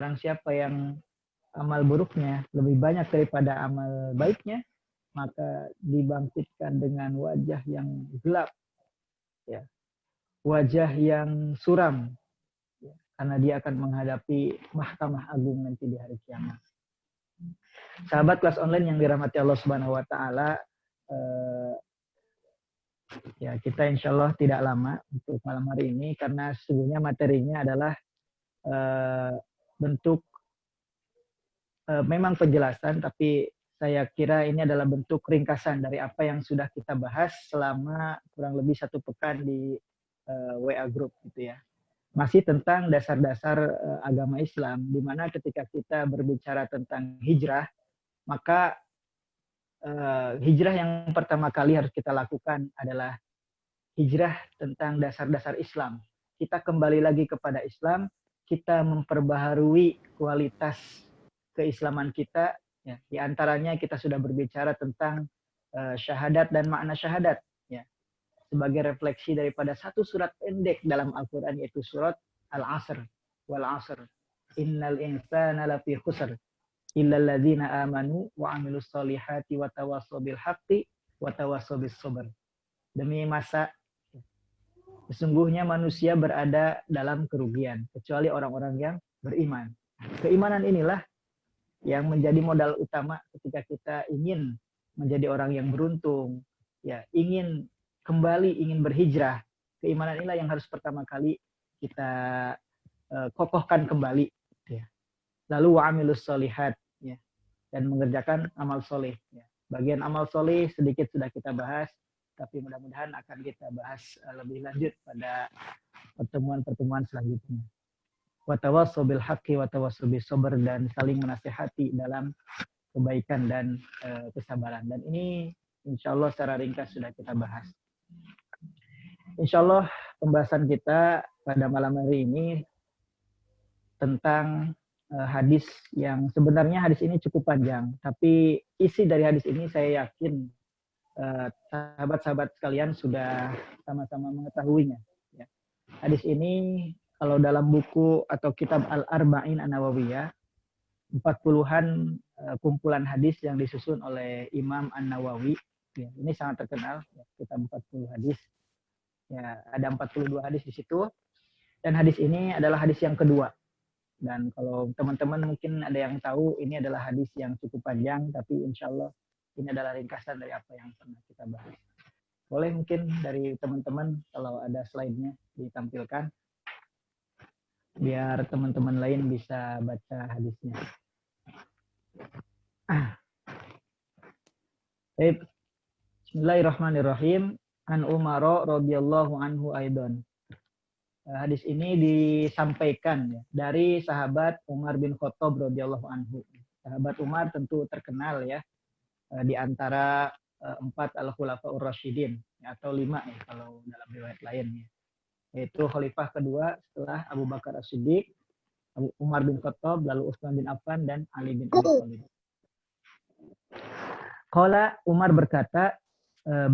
barang siapa yang amal buruknya lebih banyak daripada amal baiknya, maka dibangkitkan dengan wajah yang gelap, ya, wajah yang suram, ya, karena dia akan menghadapi Mahkamah Agung nanti di hari kiamat. Sahabat kelas online yang dirahmati Allah Subhanahu Wa Taala, ya kita insya Allah tidak lama untuk malam hari ini karena sesungguhnya materinya adalah bentuk memang penjelasan, tapi saya kira ini adalah bentuk ringkasan dari apa yang sudah kita bahas selama kurang lebih 1 pekan di WA Group gitu ya. Masih tentang dasar-dasar agama Islam, di mana ketika kita berbicara tentang hijrah, maka hijrah yang pertama kali harus kita lakukan adalah hijrah tentang dasar-dasar Islam. Kita kembali lagi kepada Islam, kita memperbaharui kualitas keislaman kita, ya. Di antaranya kita sudah berbicara tentang syahadat dan makna syahadat, ya, sebagai refleksi daripada satu surat pendek dalam Al-Quran, yaitu surat Al-Asr, wal Asr, innal insana lafi khusr, illal ladzina amanu wa amilus solihati wa tawassaw bil haqqi wa tawassaw bis sabr. Demi masa sesungguhnya manusia berada dalam kerugian kecuali orang-orang yang beriman. Keimanan inilah yang menjadi modal utama ketika kita ingin menjadi orang yang beruntung, ya, ingin kembali, ingin berhijrah. Keimanan inilah yang harus pertama kali kita kokohkan kembali, ya. Lalu wa'amilus solihat, ya, dan mengerjakan amal soleh, ya. Bagian amal soleh sedikit sudah kita bahas, tapi mudah-mudahan akan kita bahas lebih lanjut pada pertemuan-pertemuan selanjutnya. Watawassaw bil haqqi watawassaw bis sabr, dan saling menasihati dalam kebaikan dan kesabaran. Dan ini insya Allah secara ringkas sudah kita bahas. Insya Allah pembahasan kita pada malam hari ini tentang hadis yang sebenarnya hadis ini cukup panjang, tapi isi dari hadis ini saya yakin sahabat-sahabat sekalian sudah sama-sama mengetahuinya. Ya. Hadis ini kalau dalam buku atau kitab Al-Arba'in An-Nawawiyah, 40-an kumpulan hadis yang disusun oleh Imam An-Nawawi. Ya, ini sangat terkenal, ya, kitab 40 hadis. Ya, ada 42 hadis di situ. Dan hadis ini adalah hadis yang kedua. Dan kalau teman-teman mungkin ada yang tahu, ini adalah hadis yang cukup panjang, tapi insya Allah ini adalah ringkasan dari apa yang pernah kita bahas. Boleh mungkin dari teman-teman kalau ada slide-nya ditampilkan, biar teman-teman lain bisa baca hadisnya. Bismillahirrahmanirrahim. An Umar radhiyallahu anhu aidan. Hadis ini disampaikan, ya, dari sahabat Umar bin Khattab radhiyallahu anhu. Sahabat Umar tentu terkenal, ya, di antara 4 al-khulafaur rasyidin, ya, atau 5 ya kalau dalam riwayat lain, ya. Yaitu khalifah kedua setelah Abu Bakar As-Siddiq, Umar bin Khattab, lalu Utsman bin Affan, dan Ali bin Abi Thalib. Qala, Umar berkata,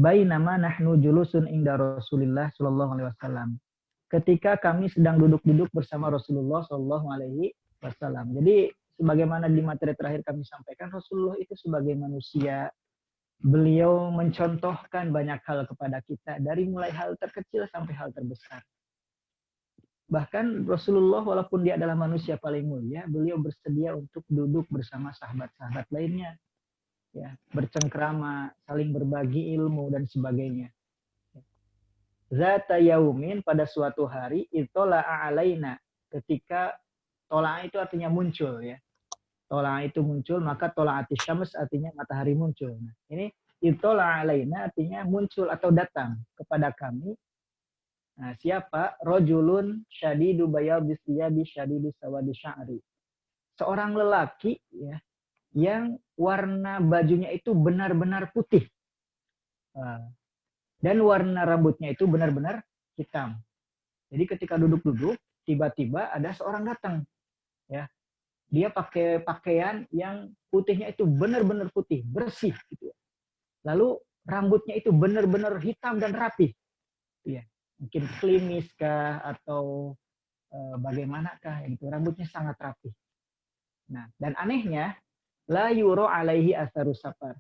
bainama nahnu julusun inda Rasulillah sallallahu alaihi wasallam. Ketika kami sedang duduk-duduk bersama Rasulullah sallallahu alaihi wasallam. Jadi sebagaimana di materi terakhir kami sampaikan, Rasulullah itu sebagai manusia, beliau mencontohkan banyak hal kepada kita, dari mulai hal terkecil sampai hal terbesar. Bahkan Rasulullah walaupun dia adalah manusia paling mulia, beliau bersedia untuk duduk bersama sahabat-sahabat lainnya, ya, bercengkrama, saling berbagi ilmu dan sebagainya. Zata yaumin, pada suatu hari, itola'a alaina, ketika tola'a itu artinya muncul, ya. Tola'a itu muncul, maka tola'ati syams artinya matahari muncul. Nah, ini itola'a alaina artinya muncul atau datang kepada kami. Nah, siapa? Rajulun syadidu bayadis thiyabi syadidu sawadi sya'ri. Seorang lelaki, ya, yang warna bajunya itu benar-benar putih. Dan warna rambutnya itu benar-benar hitam. Jadi ketika duduk-duduk, tiba-tiba ada seorang datang, ya. Dia pakai pakaian yang putihnya itu benar-benar putih, bersih, gitu. Lalu rambutnya itu benar-benar hitam dan rapih, ya. Mungkin klimis kah atau bagaimanakah, gitu. Rambutnya sangat rapih. Nah, dan anehnya la yuro alaihi asarus safar.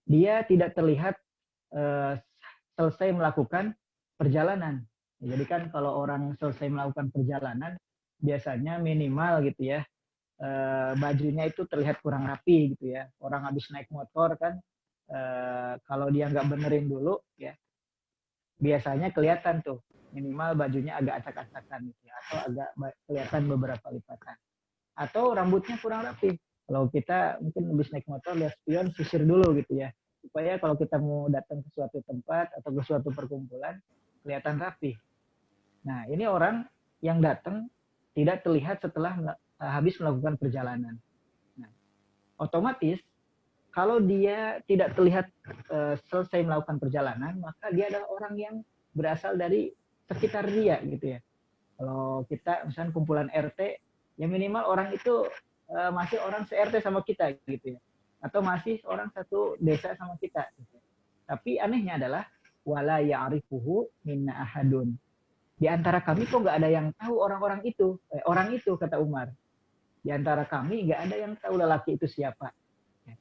Dia tidak terlihat selesai melakukan perjalanan. Jadi kan kalau orang selesai melakukan perjalanan, biasanya minimal gitu ya, bajunya itu terlihat kurang rapi gitu ya. Orang habis naik motor kan, kalau dia nggak benerin dulu ya, biasanya kelihatan tuh minimal bajunya agak acak-acakan gitu ya, atau agak kelihatan beberapa lipatan. Atau rambutnya kurang rapi. Kalau kita mungkin habis naik motor lihat spion, sisir dulu gitu ya, supaya kalau kita mau datang ke suatu tempat atau ke suatu perkumpulan kelihatan rapi. Nah, ini orang yang datang tidak terlihat setelah habis melakukan perjalanan. Nah, otomatis kalau dia tidak terlihat selesai melakukan perjalanan, maka dia adalah orang yang berasal dari sekitar dia gitu ya. Kalau kita misalnya kumpulan RT, ya minimal orang itu masih orang se-RT sama kita gitu ya. Atau masih orang satu desa sama kita. Gitu. Tapi anehnya adalah wala ya'rifuhu minna ahadun. Di antara kami kok nggak ada yang tahu orang-orang itu, orang itu kata Umar. Di antara kami nggak ada yang tahu lelaki itu siapa.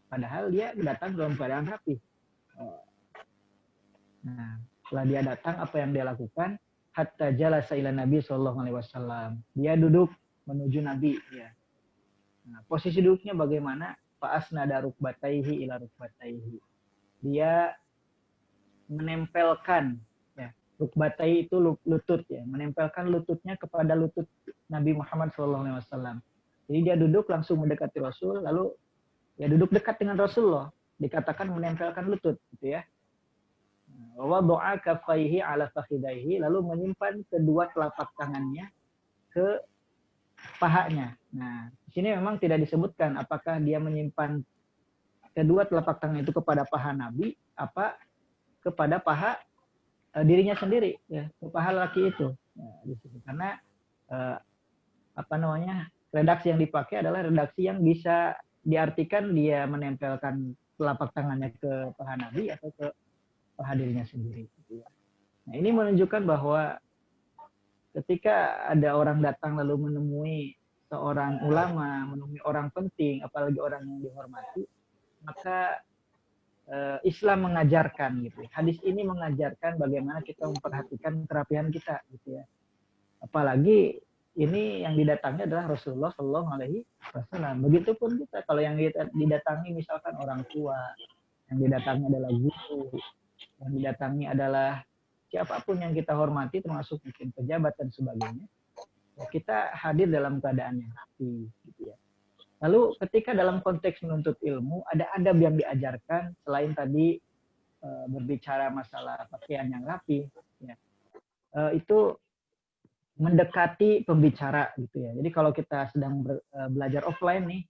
Padahal dia datang dalam keadaan rapi. Nah, setelah dia datang, apa yang dia lakukan? Hatta jalasa ila Nabi Shallallahu Alaihi Wasallam. Dia duduk menuju Nabi. Ya. Nah, posisi duduknya bagaimana? Fa'asnada rukbataihi ila rukbataihi. Dia menempelkan, ya, rukbatai itu lutut ya, menempelkan lututnya kepada lutut Nabi Muhammad SAW. Jadi dia duduk langsung mendekati Rasul, lalu ya duduk dekat dengan Rasulullah, dikatakan menempelkan lutut, gitu ya. Wa doa kafaihi ala fakhidaihi, lalu menyimpan kedua telapak tangannya ke pahanya. Nah, di sini memang tidak disebutkan apakah dia menyimpan kedua telapak tangan itu kepada paha Nabi, apa kepada paha dirinya sendiri, ya, ke paha laki itu. Nah, karena apa namanya, redaksi yang dipakai adalah redaksi yang bisa diartikan dia menempelkan telapak tangannya ke paha Nabi atau ke paha dirinya sendiri. Gitu ya. Nah, ini menunjukkan bahwa ketika ada orang datang lalu menemui seorang ulama, menemui orang penting, apalagi orang yang dihormati, maka Islam mengajarkan gitu. Hadis ini mengajarkan bagaimana kita memperhatikan kerapian kita gitu ya. Apalagi ini yang didatangi adalah Rasulullah Shallallahu Alaihi Wasallam. Begitupun kita, kalau yang didatangi misalkan orang tua, yang didatangi adalah guru, yang didatangi adalah siapapun yang kita hormati, termasuk mungkin pejabat dan sebagainya, kita hadir dalam keadaan yang rapi gitu ya. Lalu ketika dalam konteks menuntut ilmu, ada adab yang diajarkan selain tadi berbicara masalah pakaian yang rapi, ya. Itu mendekati pembicara gitu ya. Jadi kalau kita sedang belajar offline nih,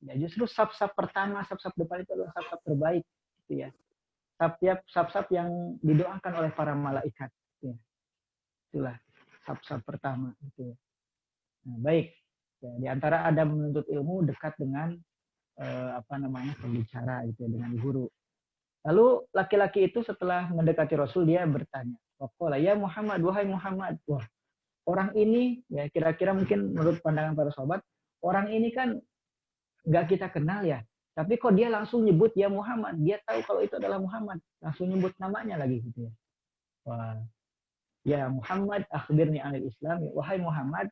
ya justru saf-saf pertama, saf-saf depan itu adalah saf-saf terbaik gitu ya. Saf-saf yang didoakan oleh para malaikat. Gitu ya. Itulah saf-saf pertama gitu ya. Nah, baik. Ya, di antara ada menuntut ilmu dekat dengan pembicara gitu ya, dengan guru. Lalu laki-laki itu setelah mendekati Rasul dia bertanya, "Waqala ya Muhammad, wahai Muhammad." Wah, orang ini ya kira-kira mungkin menurut pandangan para sahabat, orang ini kan nggak kita kenal ya. Tapi kok dia langsung nyebut ya Muhammad, dia tahu kalau itu adalah Muhammad, langsung nyebut namanya lagi gitu ya. Wah, ya Muhammad, akhbirni anil Islam. Wahai Muhammad,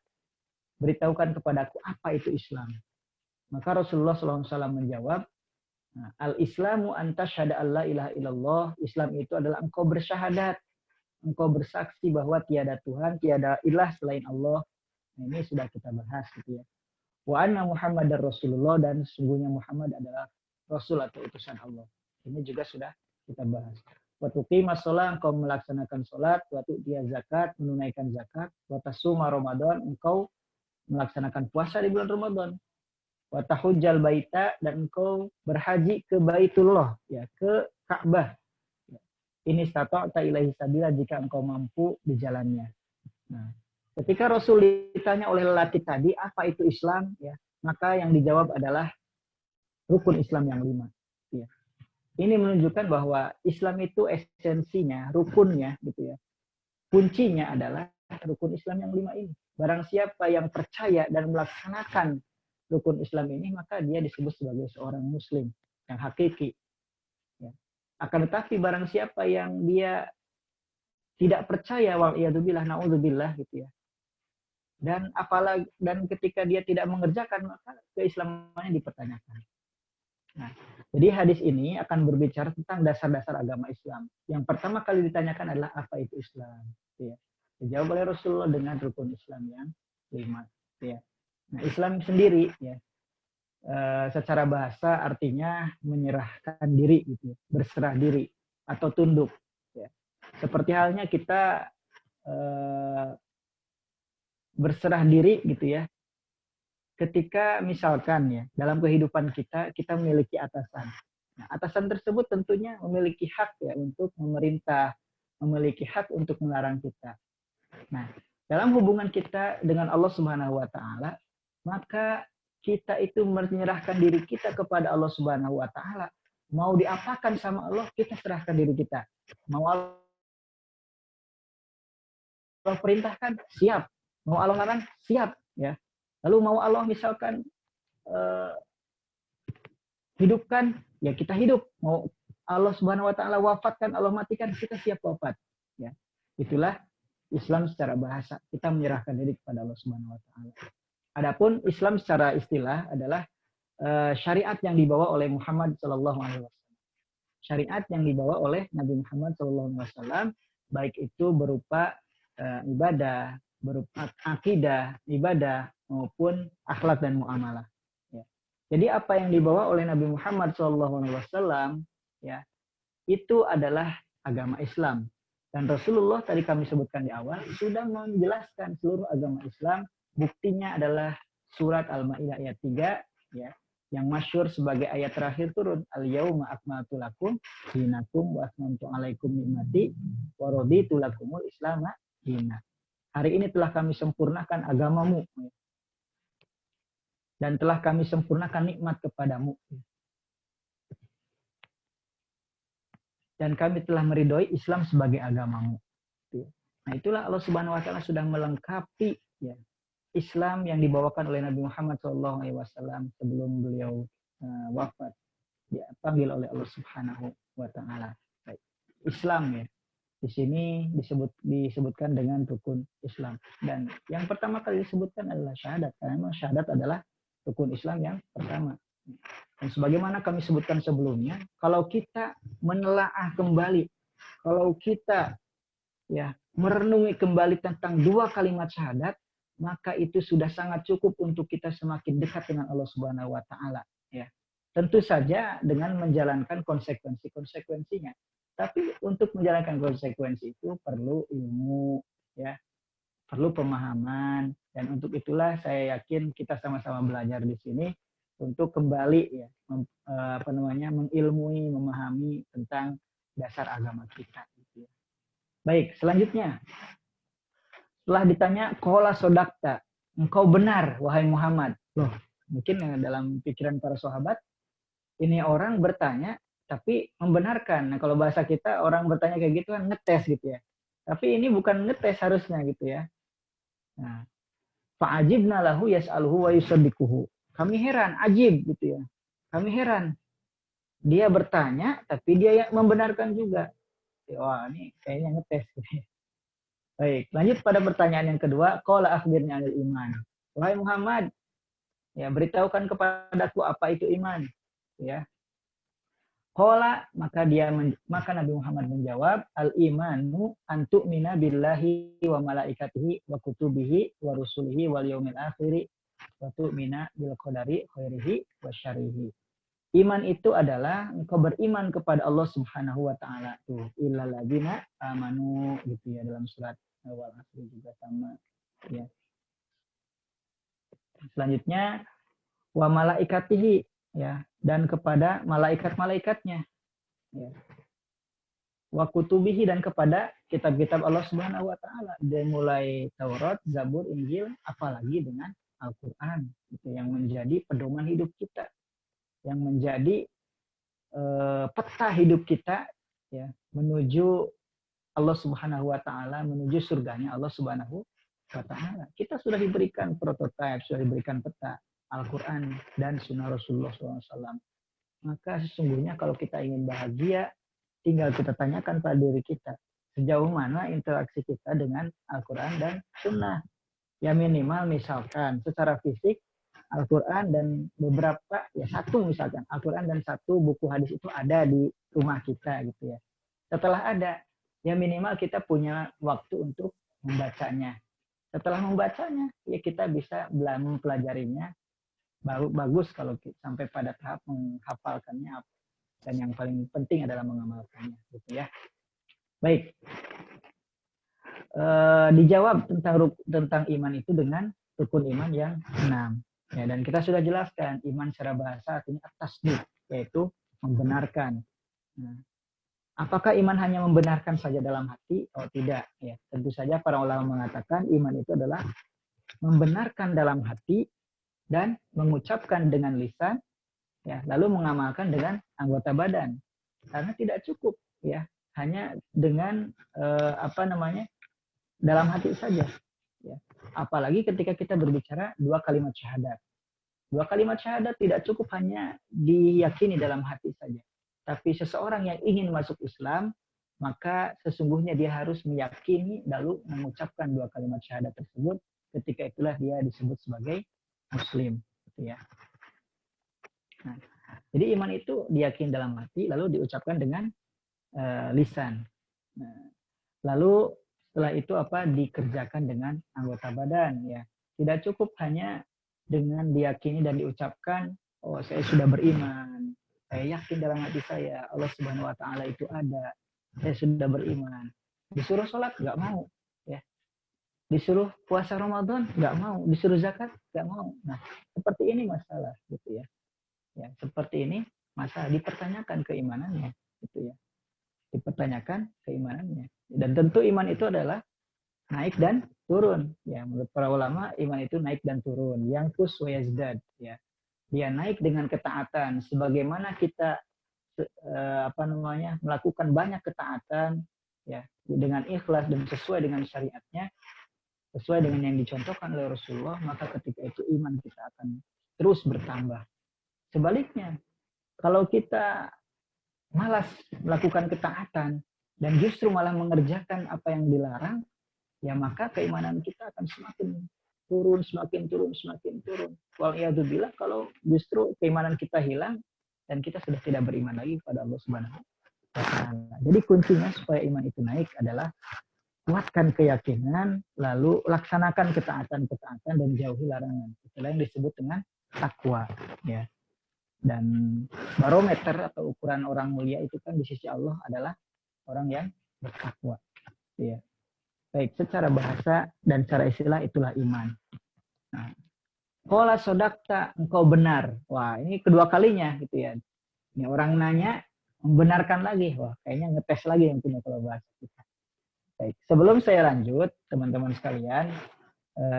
beritahukan kepadaku apa itu Islam. Maka Rasulullah SAW menjawab, al-Islamu anta syahada Allah ilaha illallah. Islam itu adalah engkau bersyahadat, engkau bersaksi bahwa tiada Tuhan, tiada ilah selain Allah. Nah, ini sudah kita bahas gitu ya. Wa anna Muhammadar Rasulullah, dan sesungguhnya Muhammad adalah Rasul atau utusan Allah. Ini juga sudah kita bahas. Wa tuqimas shalah, engkau melaksanakan salat, wa tu'tiya zakat, menunaikan zakat, wa tasuma Ramadan, engkau melaksanakan puasa di bulan Ramadan. Wa tahujjal baita, dan engkau berhaji ke Baitullah, ya, ke Ka'bah. Ini stata'ta ilaihi sabila, jika engkau mampu di jalannya. Nah, ketika Rasul ditanya oleh lelaki tadi, apa itu Islam? Ya, maka yang dijawab adalah rukun Islam yang 5. Ya. Ini menunjukkan bahwa Islam itu esensinya, rukunnya, gitu ya. Kuncinya adalah rukun Islam yang 5 ini. Barang siapa yang percaya dan melaksanakan rukun Islam ini, maka dia disebut sebagai seorang muslim yang hakiki. Ya. Akan tetapi barang siapa yang dia tidak percaya, waliyadzubillah, naudzubillah gitu ya. Dan ketika dia tidak mengerjakan, maka keislamannya dipertanyakan. Nah, jadi hadis ini akan berbicara tentang dasar-dasar agama Islam. Yang pertama kali ditanyakan adalah apa itu Islam. Ya. Dijawab oleh Rasulullah dengan rukun Islam yang 5. Ya. Nah, Islam sendiri ya, secara bahasa artinya menyerahkan diri, gitu, berserah diri atau tunduk. Ya. Seperti halnya kita berserah diri gitu ya. Ketika misalkan ya dalam kehidupan kita memiliki atasan. Nah, atasan tersebut tentunya memiliki hak ya untuk memerintah, memiliki hak untuk melarang kita. Nah, dalam hubungan kita dengan Allah Subhanahu wa taala, maka kita itu menyerahkan diri kita kepada Allah Subhanahu wa taala. Mau diapakan sama Allah, kita serahkan diri kita. Mau Allah perintahkan, siap. Mau Allah larang, siap ya. Lalu mau Allah misalkan hidupkan, ya kita hidup. Mau Allah Subhanahu wa taala wafatkan, Allah matikan, kita siap wafat. Ya. Itulah Islam secara bahasa. Kita menyerahkan diri kepada Allah Subhanahu wa taala. Adapun Islam secara istilah adalah syariat yang dibawa oleh Muhammad sallallahu alaihi wasallam. Syariat yang dibawa oleh Nabi Muhammad sallallahu alaihi wasallam, baik itu berupa ibadah, berupa akidah, ibadah maupun akhlak dan muamalah. Ya. Jadi apa yang dibawa oleh Nabi Muhammad SAW ya itu adalah agama Islam. Dan Rasulullah tadi kami sebutkan di awal sudah menjelaskan seluruh agama Islam. Buktinya adalah surat Al-Maidah ayat 3 ya, yang masyhur sebagai ayat terakhir turun, al-yauma akmaltu lakum dinakum wa atmamtu alaikum ni'mati wa raditu lakumul islama dinan. Hari ini telah kami sempurnakan agamamu dan telah kami sempurnakan nikmat kepadamu. Dan kami telah meridhoi Islam sebagai agamamu. Nah, itulah Allah Subhanahu wa taala sudah melengkapi ya, Islam yang dibawakan oleh Nabi Muhammad SAW sebelum beliau wafat. Dipanggil oleh Allah Subhanahu wa taala. Islam ya. Di sini disebutkan dengan rukun Islam. Dan yang pertama kali disebutkan adalah syahadat. Karena memang syahadat adalah rukun Islam yang pertama. Dan sebagaimana kami sebutkan sebelumnya, kalau kita menelaah kembali, kalau kita ya merenungi kembali tentang 2 kalimat syahadat, maka itu sudah sangat cukup untuk kita semakin dekat dengan Allah Subhanahu wa taala ya. Tentu saja dengan menjalankan konsekuensinya. Tapi untuk menjalankan konsekuensi itu perlu ilmu ya, perlu pemahaman, dan untuk itulah saya yakin kita sama-sama belajar di sini untuk kembali ya mengilmui, memahami tentang dasar agama kita. Baik, selanjutnya setelah ditanya qala sodakta, engkau benar wahai Muhammad. Loh, mungkin dalam pikiran para sahabat ini orang bertanya tapi membenarkan. Nah, kalau bahasa kita orang bertanya kayak gitu kan ngetes gitu ya. Tapi ini bukan ngetes harusnya gitu ya. Nah, fa'ajibna lahu yas'aluhu wa yusaddiquhu. Kami heran, ajib gitu ya. Kami heran. Dia bertanya tapi dia yang membenarkan juga. Wah, ini kayaknya ngetes gitu ya. Baik, lanjut pada pertanyaan yang kedua, qala akhbirni 'anil iman. Wahai Muhammad, ya beritahukan kepadaku apa itu iman. Ya. Qala, maka Nabi Muhammad menjawab, al-imanu an tu'mina billahi wa malaikatihi wa kutubihi wa rusulihi wal yaumil akhir wa tu'mina bil qadari khairihi wa syarrihi. Iman itu adalah engkau beriman kepada Allah Subhanahu wa taala. Tuh, illal ladzina amanu gitu ya, dalam surat Al Asr juga sama ya. Selanjutnya wa malaikatihi ya, dan kepada malaikat-malaikatnya ya. Wa kutubihi, dan kepada kitab-kitab Allah Subhanahu wa taala, dari mulai Taurat, Zabur, Injil, apalagi dengan Al-Qur'an itu yang menjadi pedoman hidup kita, yang menjadi peta hidup kita ya menuju Allah Subhanahu wa taala, menuju surganya Allah Subhanahu wa taala. Kita sudah diberikan prototipe, sudah diberikan peta. Al-Quran dan Sunnah Rasulullah SAW. Maka sesungguhnya kalau kita ingin bahagia, tinggal kita tanyakan pada diri kita, sejauh mana interaksi kita dengan Al-Quran dan Sunnah. Ya minimal misalkan secara fisik Al-Quran dan beberapa, ya satu misalkan, Al-Quran dan satu buku hadis itu ada di rumah kita gitu ya. Setelah ada, ya minimal kita punya waktu untuk membacanya. Setelah membacanya, ya kita bisa mempelajarinya. Baru bagus kalau sampai pada tahap menghafalkannya, dan yang paling penting adalah mengamalkannya gitu ya. Baik. Dijawab tentang iman itu dengan rukun iman yang 6. Ya, dan kita sudah jelaskan iman secara bahasa artinya at-tasdiq, yaitu membenarkan. Nah, apakah iman hanya membenarkan saja dalam hati? Oh tidak. Ya, tentu saja para ulama mengatakan iman itu adalah membenarkan dalam hati dan mengucapkan dengan lisan, ya, lalu mengamalkan dengan anggota badan. Karena tidak cukup, ya, hanya dengan dalam hati saja. Ya. Apalagi ketika kita berbicara 2 kalimat syahadat. 2 kalimat syahadat tidak cukup hanya diyakini dalam hati saja. Tapi seseorang yang ingin masuk Islam, maka sesungguhnya dia harus meyakini lalu mengucapkan 2 kalimat syahadat tersebut. Ketika itulah dia disebut sebagai Muslim. Gitu ya. Nah, jadi iman itu diyakini dalam hati, lalu diucapkan dengan lisan. Nah, lalu setelah itu dikerjakan dengan anggota badan, ya. Tidak cukup hanya dengan diyakini dan diucapkan, oh saya sudah beriman, saya yakin dalam hati saya Allah Subhanahu Wa Taala itu ada, saya sudah beriman. Disuruh sholat nggak mau, ya. Disuruh puasa Ramadan nggak mau, disuruh zakat nggak mau. Nah, seperti ini masalah, gitu ya. Ya, seperti ini masalah, dipertanyakan keimanannya, gitu ya. Dipertanyakan keimanannya. Dan tentu iman itu adalah naik dan turun. Ya, menurut para ulama iman itu naik dan turun. Yangkus wa yazdad, ya. Dia naik dengan ketaatan, sebagaimana kita melakukan banyak ketaatan, ya, dengan ikhlas dan sesuai dengan syariatnya, sesuai dengan yang dicontohkan oleh Rasulullah, maka ketika itu iman kita akan terus bertambah. Sebaliknya, kalau kita malas melakukan ketaatan dan justru malah mengerjakan apa yang dilarang, ya maka keimanan kita akan semakin turun, semakin turun, semakin turun. Waliyadzubillah, kalau justru keimanan kita hilang dan kita sudah tidak beriman lagi kepada Allah Subhanahu wa Ta'ala. Jadi kuncinya supaya iman itu naik adalah kuatkan keyakinan, lalu laksanakan ketaatan-ketaatan dan jauhi larangan. Itulah yang disebut dengan takwa, ya. Dan barometer atau ukuran orang mulia itu kan di sisi Allah adalah orang yang bertakwa, ya. Baik, secara bahasa dan secara istilah itulah iman. Nah, qala sodakta, engkau benar. Wah, ini kedua kalinya gitu ya. Ini orang nanya, membenarkan lagi. Wah, kayaknya ngetes lagi yang punya kalau bahasa kita. Baik, sebelum saya lanjut, teman-teman sekalian,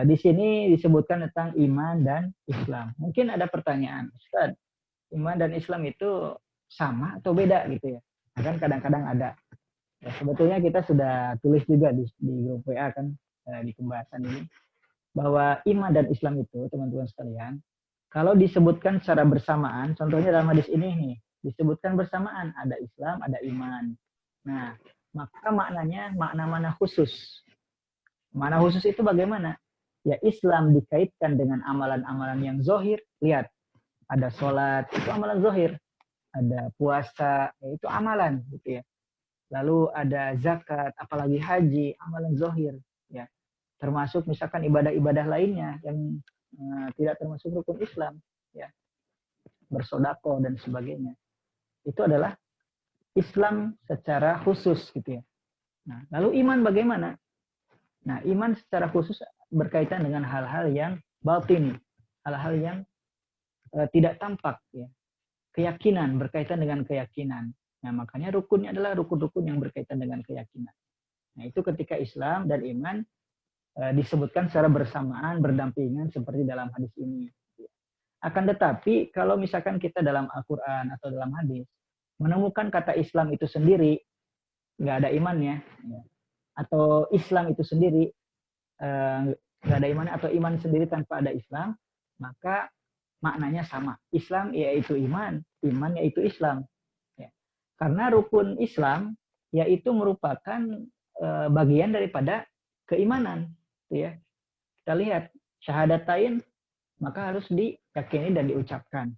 di sini disebutkan tentang iman dan Islam. Mungkin ada pertanyaan, Ustaz, iman dan Islam itu sama atau beda gitu ya? Nah, kan kadang-kadang ada. Ya, sebetulnya kita sudah tulis juga di grup WA kan, di pembahasan ini, bahwa iman dan Islam itu, teman-teman sekalian, kalau disebutkan secara bersamaan, contohnya dalam hadis ini nih, disebutkan bersamaan, ada Islam, ada iman. Nah, maka maknanya makna-makna khusus. Makna khusus itu bagaimana? Ya, Islam dikaitkan dengan amalan-amalan yang zohir. Lihat, ada sholat, itu amalan zohir. Ada puasa, itu amalan, gitu ya. Lalu ada zakat, apalagi haji, amalan zohir. Ya. Termasuk misalkan ibadah-ibadah lainnya yang tidak termasuk rukun Islam. Ya. Bersodako dan sebagainya. Itu adalah Islam secara khusus, gitu ya. Nah, lalu iman bagaimana? Nah, iman secara khusus berkaitan dengan hal-hal yang batin, hal-hal yang tidak tampak, ya. Keyakinan, berkaitan dengan keyakinan. Nah, makanya rukunnya adalah rukun-rukun yang berkaitan dengan keyakinan. Nah, itu ketika Islam dan iman disebutkan secara bersamaan, berdampingan seperti dalam hadis ini. Akan tetapi, kalau misalkan kita dalam Al-Quran atau dalam hadis, menemukan kata Islam itu sendiri, nggak ada imannya, ya. Atau Islam itu sendiri nggak ada imannya, atau iman sendiri tanpa ada Islam, maka maknanya sama. Islam yaitu iman, iman yaitu Islam. Ya. Karena rukun Islam yaitu merupakan bagian daripada keimanan. Ya. Kita lihat syahadatain maka harus diyakini dan diucapkan.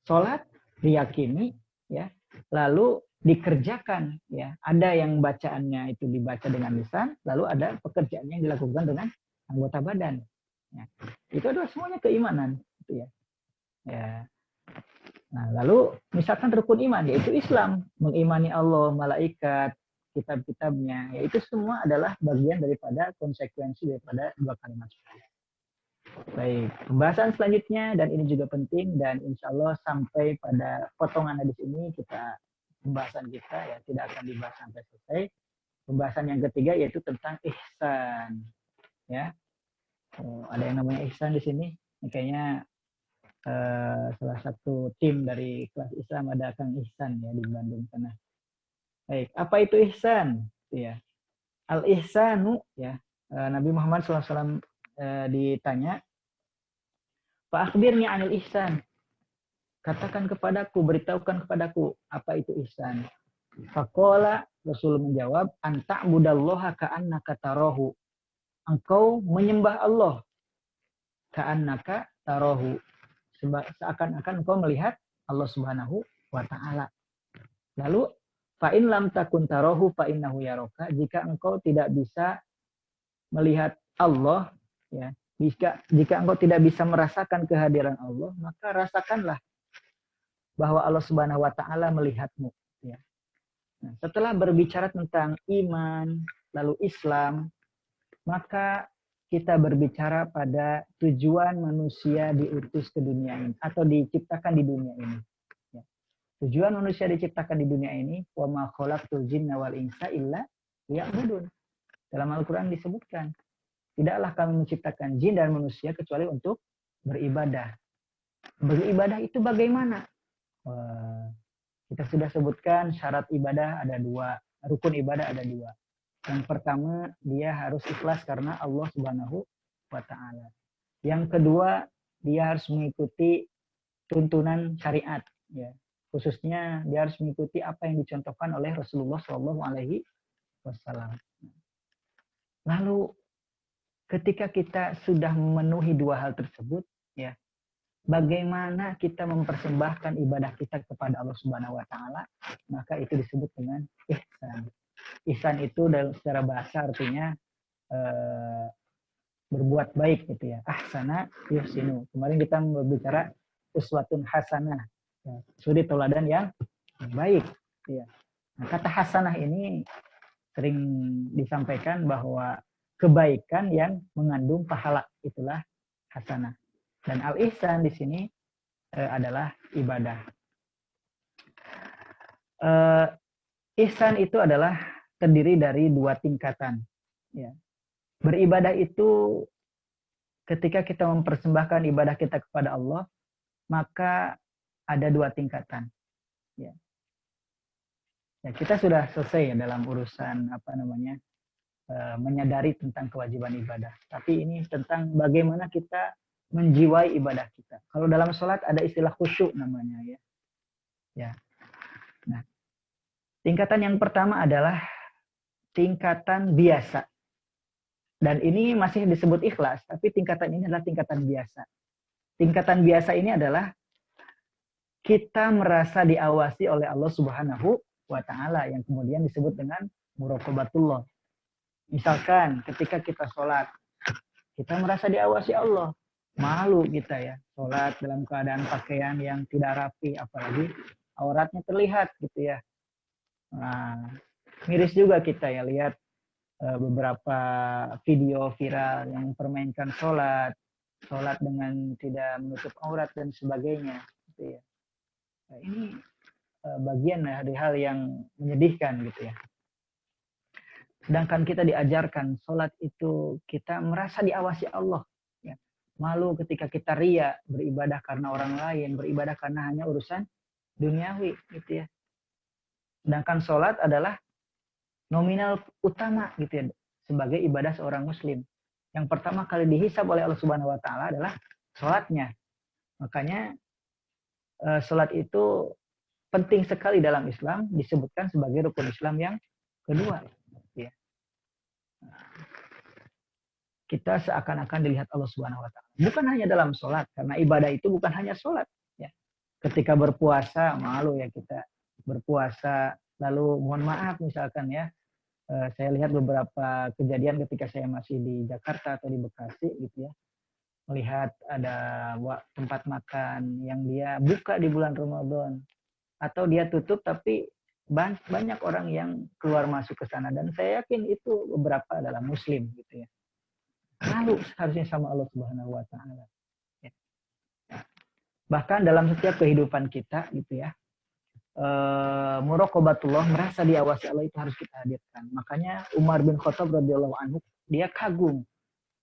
Sholat diyakini, ya, lalu dikerjakan, ya. Ada yang bacaannya itu dibaca dengan lisan, lalu ada pekerjaannya yang dilakukan dengan anggota badan. Ya. Itu adalah semuanya keimanan, gitu ya. Ya. Nah, lalu misalkan rukun iman yaitu Islam, mengimani Allah, malaikat, kitab-kitabnya, yaitu semua adalah bagian daripada konsekuensi daripada dua kalimat syahadat. Baik, pembahasan selanjutnya dan ini juga penting dan insya Allah sampai pada potongan hadis ini pembahasan kita ya tidak akan dibahas sampai selesai. Pembahasan yang ketiga yaitu tentang ihsan. Ya, ada yang namanya ihsan di sini. Ini kayaknya salah satu tim dari kelas Islam ada Kang Ihsan ya di Bandung sana. Baik, apa itu ihsan? Ya, al ihsanu ya. Nabi Muhammad SAW ditanya, Pak akhbirni anil ihsan. Katakan kepadaku, beritahukan kepadaku apa itu ihsan. Faqala, Rasul menjawab, anta'budallaha ka'annaka tarahu. Engkau menyembah Allah ka'annaka tarahu. Seakan-akan engkau melihat Allah Subhanahu wa taala. Lalu fa in lam takun tarahu fa innahu yaraka. Jika engkau tidak bisa melihat Allah, ya, jika engkau tidak bisa merasakan kehadiran Allah, maka rasakanlah bahwa Allah Subhanahu wa taala melihatmu, ya. Nah, setelah berbicara tentang iman, lalu Islam, maka kita berbicara pada tujuan manusia diutus ke dunia ini atau diciptakan di dunia ini. Ya. Tujuan manusia diciptakan di dunia ini, wa ma khalaqtul jinna wal insa illa liya'budun. Dalam Al-Qur'an disebutkan, tidaklah kami menciptakan jin dan manusia kecuali untuk beribadah. Beribadah itu bagaimana? Kita sudah sebutkan syarat ibadah ada dua, rukun ibadah ada dua. Yang pertama, dia harus ikhlas karena Allah Subhanahu wa taala. Yang kedua, dia harus mengikuti tuntunan syariat, ya. Khususnya dia harus mengikuti apa yang dicontohkan oleh Rasulullah Shallallahu alaihi wasallam. Lalu ketika kita sudah memenuhi dua hal tersebut, ya, bagaimana kita mempersembahkan ibadah kita kepada Allah Subhanahu wa taala, maka itu disebut dengan ihsan. Ihsan itu secara bahasa artinya berbuat baik gitu ya. Ahsana yuhsinu. Kemarin kita berbicara uswatun hasanah. Ya, suri teladan yang baik, ya. Nah, kata hasanah ini sering disampaikan bahwa kebaikan yang mengandung pahala, itulah hasanah. Dan al-ihsan di sini adalah ibadah. Ihsan itu adalah terdiri dari dua tingkatan. Ya. Beribadah itu ketika kita mempersembahkan ibadah kita kepada Allah, maka ada dua tingkatan. Ya. Ya, kita sudah selesai ya dalam urusan menyadari tentang kewajiban ibadah. Tapi ini tentang bagaimana kita menjiwai ibadah kita. Kalau dalam sholat ada istilah khusyuk namanya, ya. Ya. Nah, tingkatan yang pertama adalah tingkatan biasa. Dan ini masih disebut ikhlas, tapi tingkatan ini adalah tingkatan biasa. Tingkatan biasa ini adalah kita merasa diawasi oleh Allah Subhanahu wa taala yang kemudian disebut dengan muraqabatullah. Misalkan ketika kita sholat, kita merasa diawasi Allah. Malu kita ya, sholat dalam keadaan pakaian yang tidak rapi, apalagi auratnya terlihat gitu ya. Nah, miris juga kita ya lihat beberapa video viral yang mempermainkan sholat dengan tidak menutup aurat dan sebagainya. Gitu ya. Nah, ini bagian dari hal yang menyedihkan gitu ya. Sedangkan kita diajarkan sholat itu kita merasa diawasi Allah. Ya. Malu ketika kita ria, beribadah karena orang lain, beribadah karena hanya urusan duniawi gitu ya. Sedangkan sholat adalah nominal utama gitu ya, sebagai ibadah seorang muslim. Yang pertama kali dihisab oleh Allah Subhanahu wa taala adalah sholatnya. Makanya sholat itu penting sekali dalam Islam, disebutkan sebagai rukun Islam yang kedua. Ya. Kita seakan-akan dilihat Allah Subhanahu wa taala. Bukan hanya dalam sholat, karena ibadah itu bukan hanya sholat. Ya. Ketika berpuasa, malu ya kita berpuasa, lalu mohon maaf misalkan ya, saya lihat beberapa kejadian ketika saya masih di Jakarta atau di Bekasi gitu ya, melihat ada tempat makan yang dia buka di bulan Ramadan, atau dia tutup tapi banyak orang yang keluar masuk ke sana, dan saya yakin itu beberapa adalah muslim gitu ya. Lalu harusnya sama Allah Subhanahu wa taala. Ya. Bahkan dalam setiap kehidupan kita gitu ya, muraqabatullah, merasa diawasi Allah itu harus kita hadirkan. Makanya Umar bin Khattab radhiyallahu anhu, dia kagum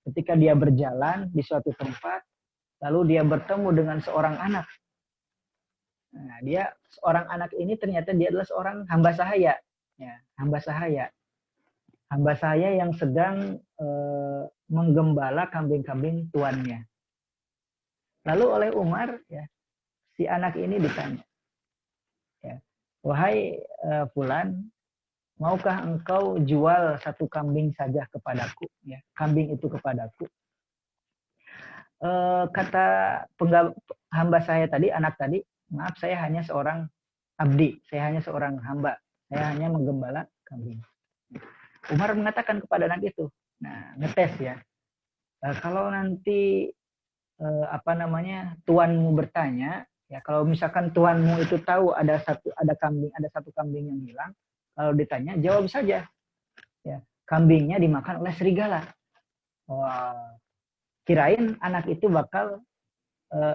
ketika dia berjalan di suatu tempat, lalu dia bertemu dengan seorang anak. Nah, dia seorang anak ini ternyata dia adalah seorang hamba sahaya, ya, hamba sahaya. Hamba sahaya yang sedang menggembala kambing-kambing tuannya. Lalu oleh Umar, ya, si anak ini ditanya, ya, wahai fulan, maukah engkau jual satu kambing saja kepadaku? Ya, kambing itu kepadaku. Kata hamba saya tadi, anak tadi, maaf saya hanya seorang abdi, saya hanya seorang hamba, saya hanya menggembala kambing. Umar mengatakan kepada anak itu, nah ngetes ya, kalau nanti tuanmu bertanya, ya kalau misalkan tuanmu itu tahu ada satu kambing yang hilang, kalau ditanya jawab saja, ya kambingnya dimakan oleh serigala. Wah, kirain anak itu bakal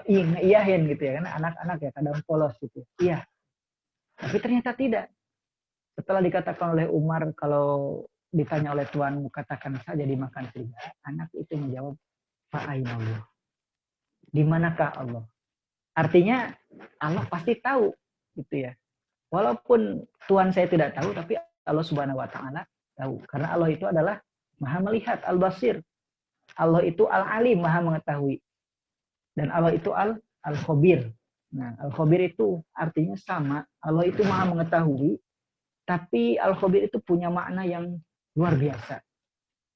ngeiyahin gitu ya, karena anak-anak ya kadang polos gitu. Iya, tapi ternyata tidak. Setelah dikatakan oleh Umar, kalau ditanya oleh tuanmu katakan saja dimakan serigala, anak itu menjawab, fa'ainallah, di manakah Allah? Artinya Allah pasti tahu gitu ya. Walaupun Tuhan saya tidak tahu, tapi Allah Subhanahu wa taala tahu. Karena Allah itu adalah Maha melihat, Al-Basir. Allah itu Al-Alim, Maha mengetahui. Dan Allah itu Al-Khabir. Nah, Al-Khabir itu artinya sama. Allah itu Maha mengetahui, tapi Al-Khabir itu punya makna yang luar biasa.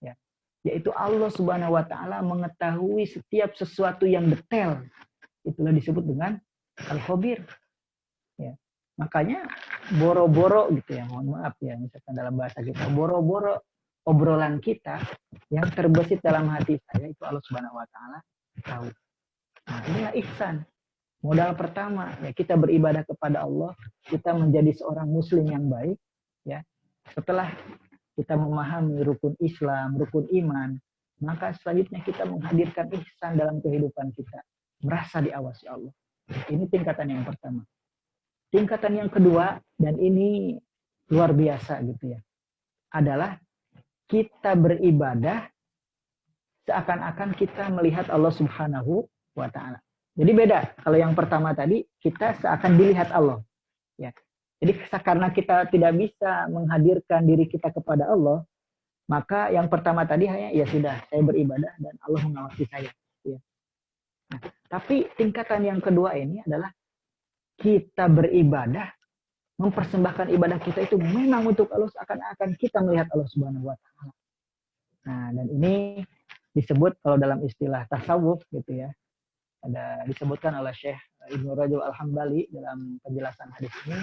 Ya. Yaitu Allah Subhanahu wa taala mengetahui setiap sesuatu yang detail. Itulah disebut dengan Al-Khabir. Ya. Makanya boro-boro gitu ya, mohon maaf ya, misalkan dalam bahasa kita, boro-boro obrolan kita yang terbesit dalam hati saya itu Allah Subhanahu wa taala tahu. Nah, inilah ihsan. Modal pertama ya, kita beribadah kepada Allah, kita menjadi seorang muslim yang baik ya. Setelah kita memahami rukun Islam, rukun iman, maka selanjutnya kita menghadirkan ihsan dalam kehidupan kita, merasa diawasi Allah. Ini tingkatan yang pertama. Tingkatan yang kedua, dan ini luar biasa gitu ya, adalah kita beribadah seakan-akan kita melihat Allah Subhanahu wa taala. Jadi beda. Kalau yang pertama tadi kita seakan dilihat Allah. Ya. Jadi karena kita tidak bisa menghadirkan diri kita kepada Allah, maka yang pertama tadi hanya ya sudah, saya beribadah dan Allah mengawasi saya. Ya. Nah, tapi tingkatan yang kedua ini adalah kita beribadah, mempersembahkan ibadah kita itu memang untuk Allah, seakan-akan kita melihat Allah Subhanahu wa taala. Nah, dan ini disebut kalau dalam istilah tasawuf gitu ya, ada disebutkan oleh Syekh Ibnu Rajab Al-Hambali dalam penjelasan hadis ini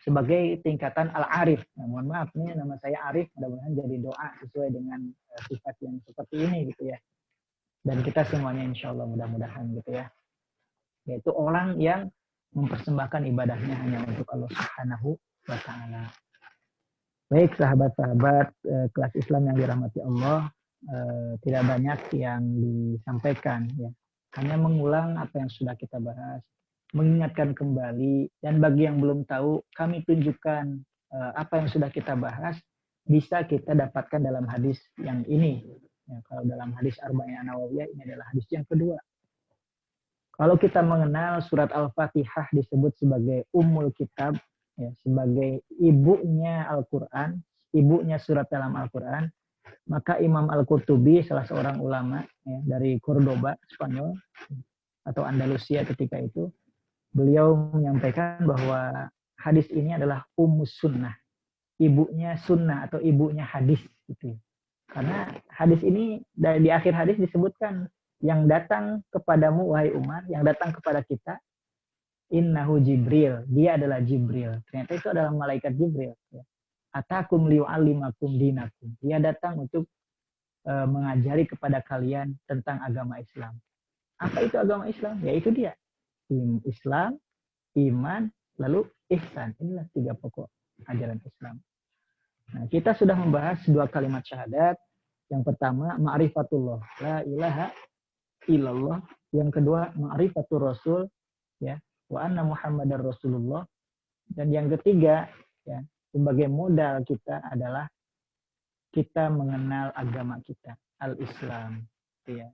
sebagai tingkatan al-arif. Nah, mohon maaf nih nama saya Arif, mudah-mudahan jadi doa sesuai dengan sifat yang seperti ini gitu ya. Dan kita semuanya insya Allah mudah-mudahan gitu ya. Yaitu orang yang mempersembahkan ibadahnya hanya untuk Allah Subhanahu wa taala. Baik sahabat-sahabat kelas Islam yang dirahmati Allah, tidak banyak yang disampaikan ya. Hanya mengulang apa yang sudah kita bahas, mengingatkan kembali, dan bagi yang belum tahu, kami tunjukkan apa yang sudah kita bahas bisa kita dapatkan dalam hadis yang ini. Ya, kalau dalam hadis Arba'in An-Nawawiyah ini adalah hadis yang kedua. Kalau kita mengenal surat Al-Fatihah disebut sebagai Ummul Kitab, ya, sebagai ibunya Al-Quran, ibunya surat dalam Al-Quran, maka Imam Al-Qurtubi, salah seorang ulama ya, dari Cordoba, Spanyol, atau Andalusia ketika itu, beliau menyampaikan bahwa hadis ini adalah ummus sunnah, ibunya sunnah atau ibunya hadis gitu. Karena hadis ini di akhir hadis disebutkan yang datang kepadamu wahai Umar, yang datang kepada kita, innahu Jibril, dia adalah Jibril. Ternyata itu adalah malaikat Jibril. Atakum liu'allimakum dinakum. Dia datang untuk mengajari kepada kalian tentang agama Islam. Apa itu agama Islam? Yaitu dia. Islam, iman, lalu ihsan. Inilah 3 pokok ajaran Islam. Nah, kita sudah membahas 2 kalimat syahadat. Yang pertama, ma'rifatullah, la ilaha illallah. Yang kedua, ma'rifatur rasul, ya, wa anna muhammadar rasulullah. Dan yang ketiga, ya, sebagai modal kita adalah kita mengenal agama kita, al-Islam. Ya.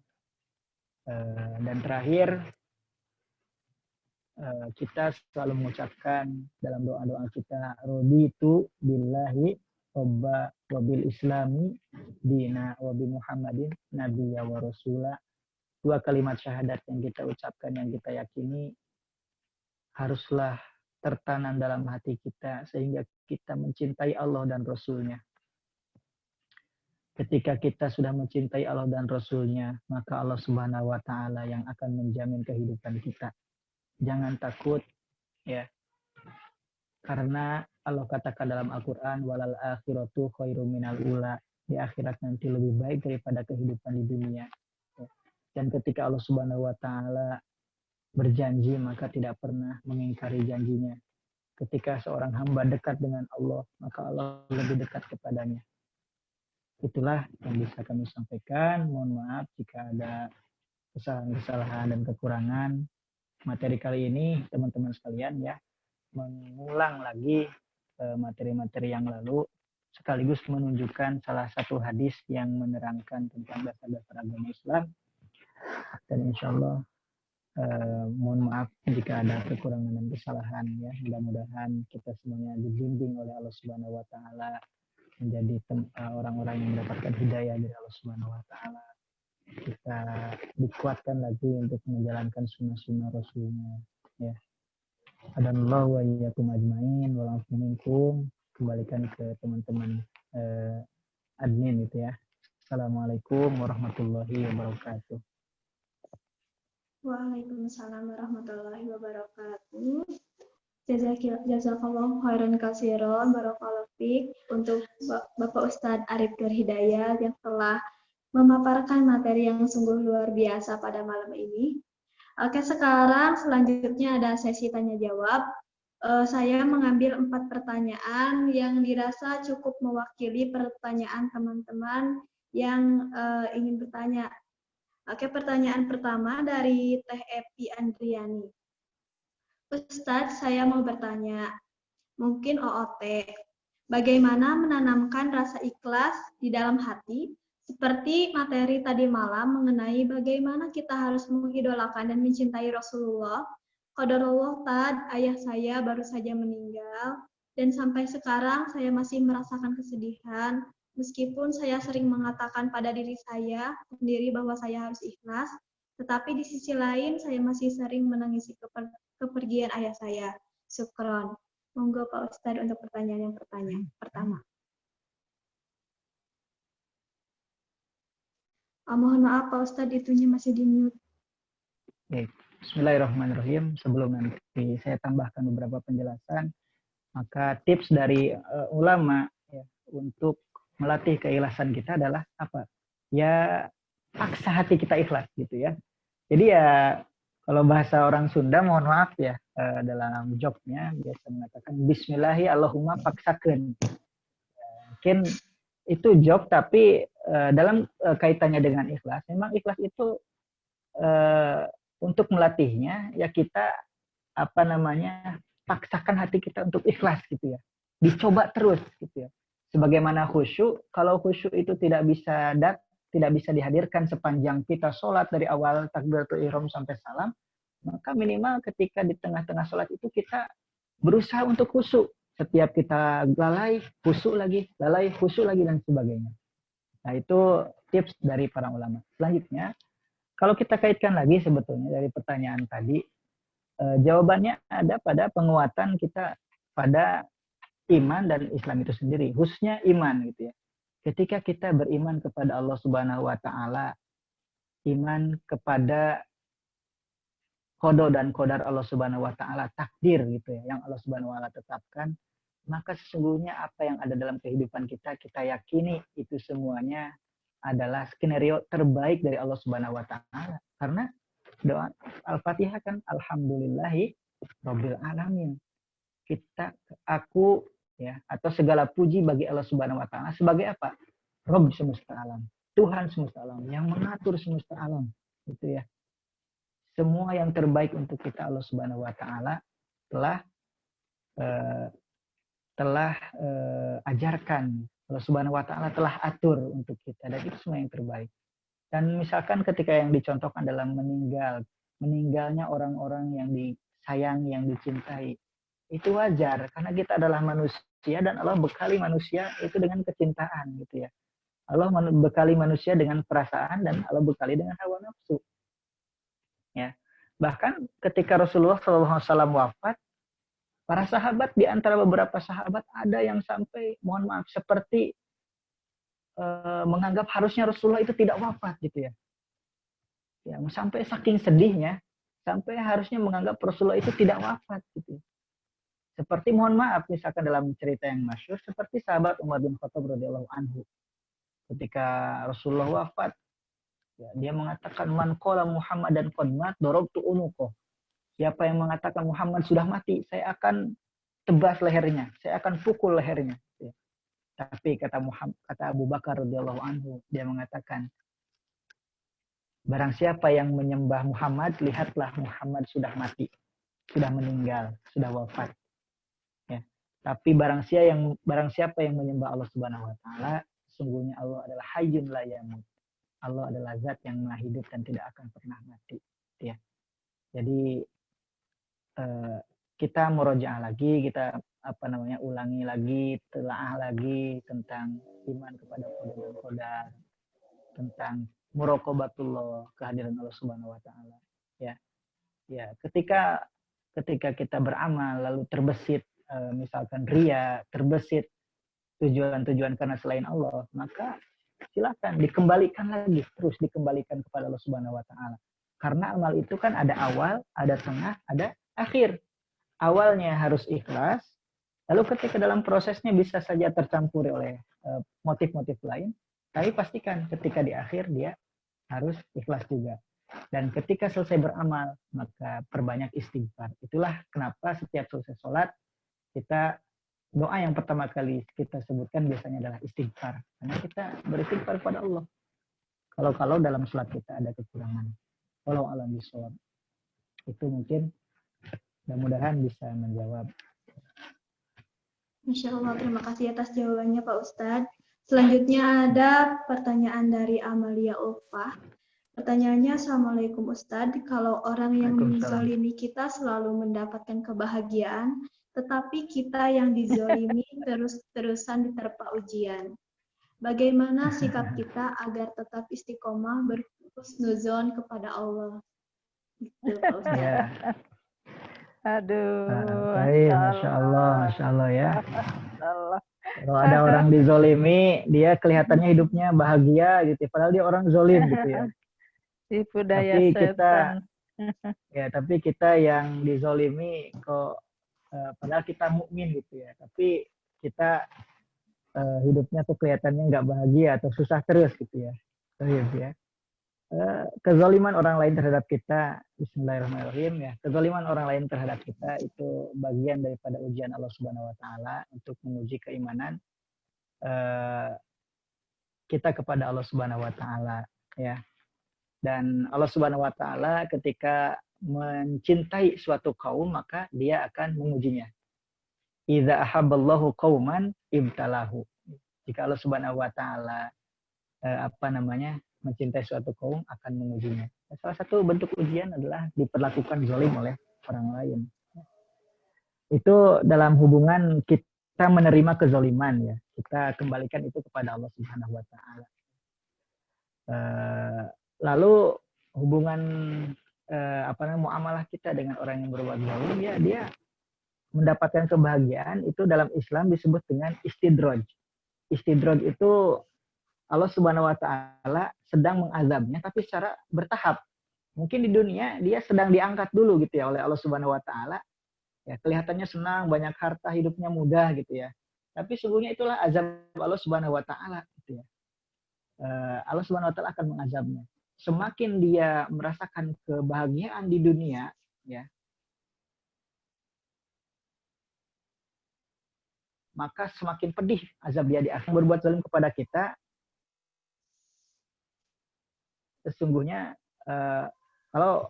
Dan terakhir, kita selalu mengucapkan dalam doa-doa kita, raditu billahi robba wabil islami dina wabi muhammadin nabiyya wa rasula. 2 kalimat syahadat yang kita ucapkan, yang kita yakini haruslah tertanam dalam hati kita sehingga kita mencintai Allah dan Rasulnya. Ketika kita sudah mencintai Allah dan Rasulnya, maka Allah Subhanahu wa Ta'ala yang akan menjamin kehidupan kita. Jangan takut, ya, karena Allah katakan dalam Al-Quran, walal akhiratu khairum minal ula. Di akhirat nanti lebih baik daripada kehidupan di dunia. Dan ketika Allah Subhanahu wa Ta'ala berjanji, maka tidak pernah mengingkari janjinya. Ketika seorang hamba dekat dengan Allah, maka Allah lebih dekat kepadanya. Itulah yang bisa kami sampaikan. Mohon maaf jika ada kesalahan-kesalahan dan kekurangan. Materi kali ini, teman-teman sekalian, ya, mengulang lagi materi-materi yang lalu, sekaligus menunjukkan salah satu hadis yang menerangkan tentang dasar-dasar agama Islam. Dan insya Allah mohon maaf jika ada kekurangan dan kesalahan, ya. Mudah-mudahan kita semuanya dibimbing oleh Allah Subhanahu wa Ta'ala menjadi orang-orang yang mendapatkan hidayah dari Allah Subhanahu wa Ta'ala. Kita dikuatkan lagi untuk menjalankan sunnah-sunnah Rasulnya, ya. Adanallahu wa iyyakum ajmain wa la'afu minkum. Kembalikan ke teman-teman admin itu, ya. Assalamualaikum warahmatullahi wabarakatuh. Waalaikumsalam warahmatullahi wabarakatuh. Jazakallahu khairan katsiran, barakallahu fiik, untuk Bapak Ustadz Arif Nur Hidayat yang telah memaparkan materi yang sungguh luar biasa pada malam ini. Oke, sekarang selanjutnya ada sesi tanya jawab. Saya mengambil 4 pertanyaan yang dirasa cukup mewakili pertanyaan teman-teman yang ingin bertanya. Oke, pertanyaan pertama dari Teh Epi Andriani. Ustadz, saya mau bertanya, mungkin OOT, bagaimana menanamkan rasa ikhlas di dalam hati, seperti materi tadi malam mengenai bagaimana kita harus mengidolakan dan mencintai Rasulullah. Qadarullah Tad, ayah saya baru saja meninggal, dan sampai sekarang saya masih merasakan kesedihan, meskipun saya sering mengatakan pada diri saya sendiri bahwa saya harus ikhlas, tetapi di sisi lain saya masih sering menangisi kepergian ayah saya. Syukron. Monggo Pak Ustadz untuk pertanyaan yang pertama. Mohon maaf Pak Ustadz, itunya masih di mute. Baik. Bismillahirrahmanirrahim. Sebelum nanti saya tambahkan beberapa penjelasan, maka tips dari ulama, ya, untuk melatih keikhlasan kita adalah apa? Ya, paksa hati kita ikhlas gitu, ya. Jadi ya, kalau bahasa orang Sunda, mohon maaf ya, dalam joknya biasa mengatakan Bismillahi Allahumma paksakeun. Mungkin itu jok, tapi dalam kaitannya dengan ikhlas, memang ikhlas itu untuk melatihnya ya kita paksakan hati kita untuk ikhlas gitu, ya. Dicoba terus gitu, ya. Sebagaimana khusyuk, kalau khusyuk itu tidak bisa dihadirkan sepanjang kita sholat dari awal takbiratul ihram sampai salam, maka minimal ketika di tengah-tengah sholat itu kita berusaha untuk khusyuk. Setiap kita lalai, khusyuk lagi, dan sebagainya. Nah, itu tips dari para ulama. Selanjutnya, Kalau kita kaitkan lagi sebetulnya dari pertanyaan tadi, jawabannya ada pada penguatan kita pada iman dan Islam itu sendiri, khususnya iman gitu ya. Ketika kita beriman kepada Allah Subhanahu wa taala, iman kepada qada dan qadar Allah Subhanahu wa taala, takdir gitu ya, yang Allah Subhanahu wa taala tetapkan, maka sesungguhnya apa yang ada dalam kehidupan kita, kita yakini itu semuanya adalah skenario terbaik dari Allah Subhanahu wa taala. Karena doa Al-Fatihah kan alhamdulillahi rabbil alamin. Aku ya, atau segala puji bagi Allah Subhanahu wa taala sebagai apa? Rabb semesta alam. Tuhan semesta alam yang mengatur semesta alam, gitu ya. Semua yang terbaik untuk kita Allah Subhanahu wa taala telah ajarkan. Allah Subhanahu wa taala telah atur untuk kita, dan itu semua yang terbaik. Dan misalkan ketika yang dicontohkan dalam meninggalnya orang-orang yang disayangi, yang dicintai, itu wajar karena kita adalah manusia dan Allah bekali manusia itu dengan kecintaan gitu ya. Allah bekali manusia dengan perasaan dan Allah bekali dengan hawa nafsu. Ya. Bahkan ketika Rasulullah SAW wafat, para sahabat, di antara beberapa sahabat ada yang sampai, mohon maaf, seperti menganggap harusnya Rasulullah itu tidak wafat gitu ya. Ya, sampai saking sedihnya, sampai harusnya menganggap Rasulullah itu tidak wafat gitu. Seperti, mohon maaf, misalkan dalam cerita yang masyhur, seperti sahabat Umar bin Khattab radhiyallahu anhu. Ketika Rasulullah wafat, ya, dia mengatakan, man qala Muhammadan qad mat darabtu unuqah. Siapa yang mengatakan Muhammad sudah mati, saya akan tebas lehernya, saya akan pukul lehernya. Ya. Tapi kata Abu Bakar radhiyallahu anhu, dia mengatakan, barang siapa yang menyembah Muhammad, lihatlah Muhammad sudah mati, sudah meninggal, sudah wafat. Ya. Tapi barang siapa yang menyembah Allah Subhanahu wa taala, sungguhnya Allah adalah hayyun la yamut. Allah adalah zat yang maha hidup dan tidak akan pernah mati. Ya. Jadi kita murojaah lagi, kita ulangi lagi, telaah lagi tentang iman kepada qada dan qadar, tentang muraqabatullah, kehadiran Allah Subhanahu wa taala. Ya. Ya, ketika kita beramal lalu terbesit misalkan ria, terbesit tujuan-tujuan karena selain Allah, maka silakan dikembalikan lagi, terus dikembalikan kepada Allah Subhanahu wa taala. Karena amal itu kan ada awal, ada tengah, ada akhir. Awalnya harus ikhlas, lalu ketika dalam prosesnya bisa saja tercampuri oleh motif-motif lain, tapi pastikan ketika di akhir dia harus ikhlas juga. Dan ketika selesai beramal, maka perbanyak istighfar. Itulah kenapa setiap selesai sholat, kita doa yang pertama kali kita sebutkan biasanya adalah istighfar. Karena kita beristighfar kepada Allah. Kalau dalam sholat kita ada kekurangan. Walau alam bisawab. Itu mungkin mudah-mudahan bisa menjawab. Masya Allah, terima kasih atas jawabannya Pak Ustadz. Selanjutnya ada pertanyaan dari Amalia Ulfah. Pertanyaannya, Assalamualaikum Ustadz, kalau orang yang menzolimi kita selalu mendapatkan kebahagiaan, tetapi kita yang dizolimi terus-terusan diterpa ujian. Bagaimana sikap kita agar tetap istiqomah berhusnuzon kepada Allah? Gitu, Pak Ustadz. Ya. Aduh, Baik, Masya Allah ya. Allah. Kalau ada orang dizolimi, dia kelihatannya hidupnya bahagia gitu, padahal dia orang zolim gitu ya. Tipu daya Tapi setan. tapi kita yang dizolimi kok, padahal kita mukmin gitu ya. Tapi kita hidupnya tuh kelihatannya nggak bahagia atau susah terus gitu ya. Terus ya. Kezaliman orang lain terhadap kita, bismillahirrahmanirrahim ya. Kezaliman orang lain terhadap kita itu bagian daripada ujian Allah Subhanahu wa taala untuk menguji keimanan kita kepada Allah Subhanahu wa taala ya. Dan Allah Subhanahu wa taala ketika mencintai suatu kaum, maka dia akan mengujinya. Idza ahabballahu qauman ibtalahu. Jika Allah Subhanahu wa taala mencintai suatu kaum, akan mengujinya. Salah satu bentuk ujian adalah diperlakukan zalim oleh orang lain. Itu dalam hubungan kita menerima kezaliman ya. Kita kembalikan itu kepada Allah Subhanahu wa taala. Lalu hubungan muamalah kita dengan orang yang berbuat zalim, ya dia mendapatkan kebahagiaan. Itu dalam Islam disebut dengan istidraj. Istidraj itu Allah Subhanahu wa taala sedang mengazabnya tapi secara bertahap. Mungkin di dunia dia sedang diangkat dulu gitu ya oleh Allah Subhanahu wa taala. Ya, kelihatannya senang, banyak harta, hidupnya mudah gitu ya. Tapi sesungguhnya itulah azab Allah Subhanahu wa taala gitu ya. Allah Subhanahu wa taala akan mengazabnya. Semakin dia merasakan kebahagiaan di dunia, ya, maka semakin pedih azab dia di akhirat. Berbuat zalim kepada kita, sesungguhnya kalau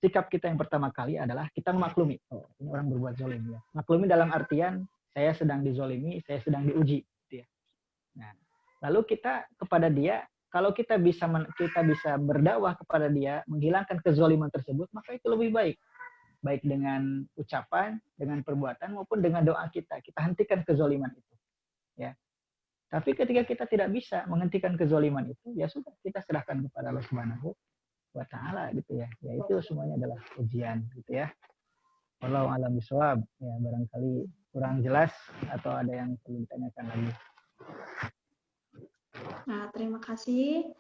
sikap kita yang pertama kali adalah kita memaklumi, oh ini orang berbuat zalim ya. Maklumi dalam artian saya sedang dizolimi, saya sedang diuji, gitu ya. Nah, lalu kita kepada dia, kalau kita bisa berdakwah kepada dia, menghilangkan kezaliman tersebut, maka itu lebih baik. Baik dengan ucapan, dengan perbuatan, maupun dengan doa kita. Kita hentikan kezaliman itu. Ya. Tapi ketika kita tidak bisa menghentikan kezaliman itu, ya sudah, kita serahkan kepada Allah Subhanahu wa taala gitu ya. Ya itu semuanya adalah ujian gitu ya. Wallahu a'lam bishawab. Ya barangkali kurang jelas atau ada yang perlu ditanyakan lagi. Nah, terima kasih.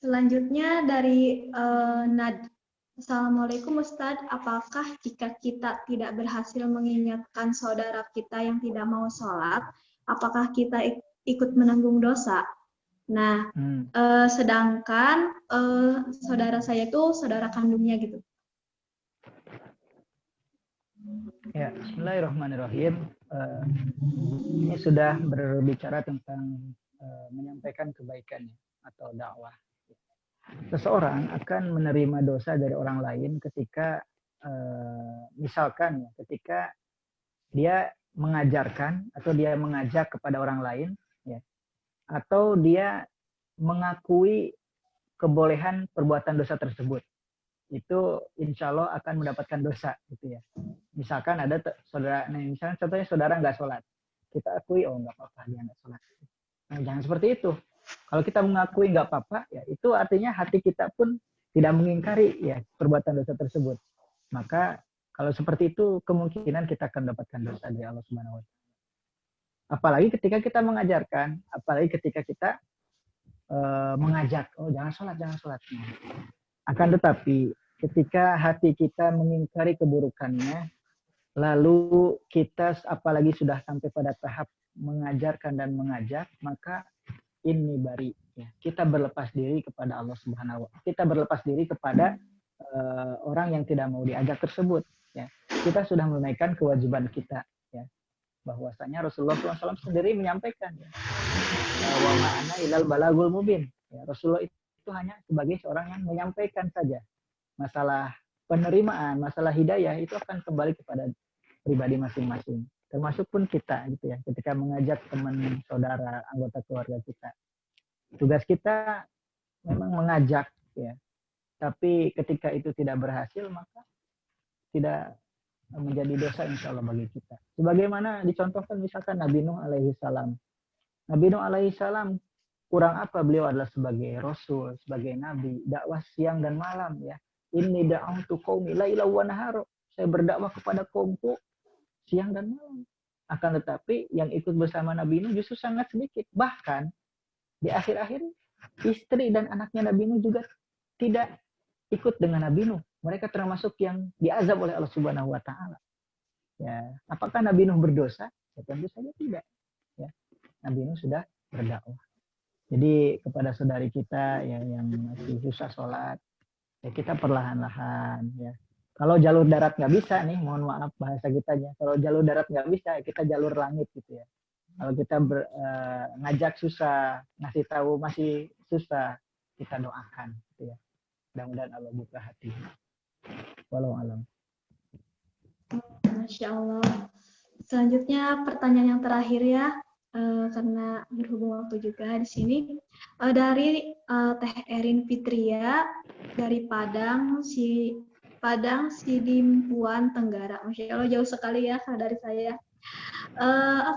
Selanjutnya dari Nad. Assalamualaikum Ustadz, apakah jika kita tidak berhasil mengingatkan saudara kita yang tidak mau sholat, apakah kita ikut menanggung dosa? Nah, sedangkan saudara saya itu saudara kandungnya gitu. Ya, bismillahirrahmanirrahim. Ini sudah berbicara tentang menyampaikan kebaikan atau dakwah. Seseorang akan menerima dosa dari orang lain ketika misalkan ketika dia mengajarkan atau dia mengajak kepada orang lain, ya, atau dia mengakui kebolehan perbuatan dosa tersebut, itu insya Allah akan mendapatkan dosa gitu ya. Misalkan ada saudara, misalnya contohnya saudara nggak sholat, kita akui oh nggak apa-apa dia nggak sholat. Nah, jangan seperti itu. Kalau kita mengakui nggak apa-apa, ya itu artinya hati kita pun tidak mengingkari ya perbuatan dosa tersebut. Maka kalau seperti itu kemungkinan kita akan mendapatkan dosa dari Allah Subhanahu wa taala. Apalagi ketika kita mengajarkan, apalagi ketika kita mengajak, oh jangan sholat. Nah, akan tetapi ketika hati kita mengingkari keburukannya, lalu kita apalagi sudah sampai pada tahap mengajarkan dan mengajak, maka ini bari ya. Kita berlepas diri kepada Allah Subhanahu wa taala. Kita berlepas diri kepada orang yang tidak mau diajak tersebut ya. Kita sudah menunaikan kewajiban kita ya. Bahwasanya Rasulullah SAW sendiri menyampaikan ya. Wa ma'ana ilal balagul mubin. Ya, Rasulullah itu hanya sebagai seorang yang menyampaikan saja. Masalah penerimaan, masalah hidayah itu akan kembali kepada pribadi masing-masing. Termasuk pun kita gitu ya, ketika mengajak teman, saudara, anggota keluarga kita. Tugas kita memang mengajak ya. Tapi ketika itu tidak berhasil maka tidak menjadi dosa insya Allah bagi kita. Sebagaimana dicontohkan misalkan Nabi Nuh alaihi salam. Nabi Nuh alaihi salam kurang apa beliau adalah sebagai rasul, sebagai nabi, dakwah siang dan malam ya. Inni da'autu qaumi laila wa nahara. Saya berdakwah kepada kaumku siang dan malam. Akan tetapi yang ikut bersama Nabi Nuh justru sangat sedikit. Bahkan di akhir-akhir istri dan anaknya Nabi Nuh juga tidak ikut dengan Nabi Nuh. Mereka termasuk yang diazab oleh Allah Subhanahu wa taala. Ya, apakah Nabi Nuh berdosa? Ya, tentu saja tidak. Ya. Nabi Nuh sudah berdakwah. Jadi kepada saudari kita yang masih susah sholat, ya kita perlahan-lahan ya. Kalau jalur darat nggak bisa nih, mohon maaf bahasa kitanya. Kalau jalur darat nggak bisa, kita jalur langit gitu ya. Kalau kita ngajak susah, ngasih tahu masih susah, kita doakan gitu ya. Mudah-mudahan Allah buka hati. Walau alam. Masya Allah. Selanjutnya pertanyaan yang terakhir ya, karena berhubung waktu juga di sini. Dari Teh Erin Fitria dari Padang Sidimpuan Tenggara. Masya Allah jauh sekali ya dari saya.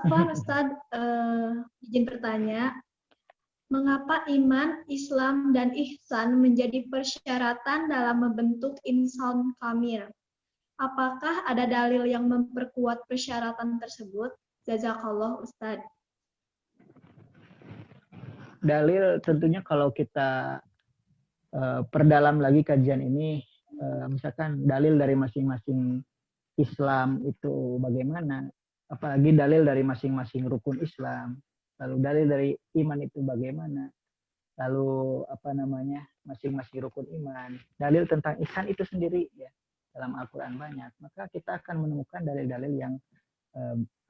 Ustadz, izin bertanya, Mengapa iman, Islam, dan ihsan menjadi persyaratan dalam membentuk insan kamil? Apakah ada dalil yang memperkuat persyaratan tersebut? Jazakallah Ustadz. Dalil tentunya kalau kita perdalam lagi kajian ini, misalkan dalil dari masing-masing Islam itu bagaimana, apalagi dalil dari masing-masing rukun Islam, lalu dalil dari iman itu bagaimana, lalu apa namanya masing-masing rukun iman, dalil tentang ihsan itu sendiri ya dalam Al-Quran banyak, maka kita akan menemukan dalil-dalil yang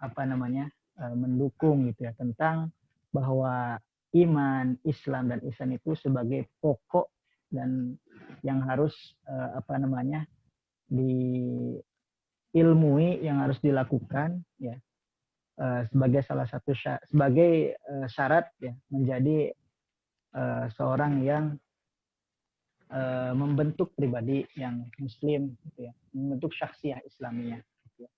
apa namanya mendukung gitu ya tentang bahwa iman, Islam dan ihsan itu sebagai pokok dan yang harus apa namanya diilmui, yang harus dilakukan ya sebagai salah satu sebagai syarat ya menjadi seorang yang membentuk pribadi yang muslim gitu ya, membentuk syakhsiyah Islamiyah gitu ya.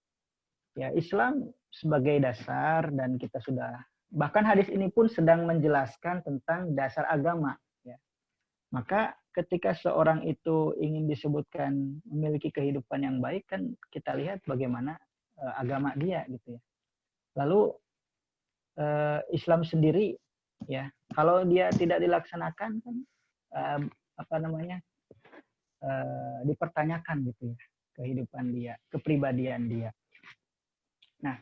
Ya, Islam sebagai dasar, dan kita sudah bahkan hadis ini pun sedang menjelaskan tentang dasar agama ya. Maka ketika seorang itu ingin disebutkan memiliki kehidupan yang baik, kan kita lihat bagaimana agama dia gitu ya. Lalu Islam sendiri ya, kalau dia tidak dilaksanakan kan apa namanya dipertanyakan gitu ya kehidupan dia, kepribadian dia. Nah,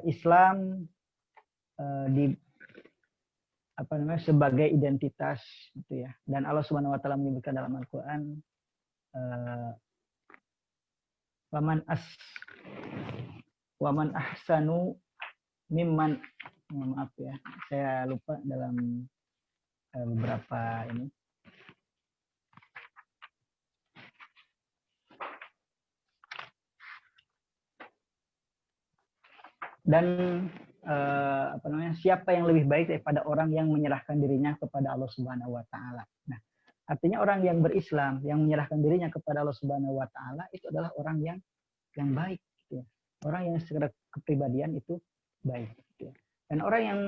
Islam di apa namanya sebagai identitas gitu ya, dan Allah Subhanahu Wa Taala menyebutkan dalam Al-Quran waman ahsanu mimman, maaf ya saya lupa dalam beberapa ini. Dan apa namanya siapa yang lebih baik daripada orang yang menyerahkan dirinya kepada Allah Subhanahu Wa Taala. Nah, artinya orang yang berislam yang menyerahkan dirinya kepada Allah Subhanahu Wa Taala itu adalah orang yang baik, gitu ya. Orang yang secara kepribadian itu baik. Gitu ya. Dan orang yang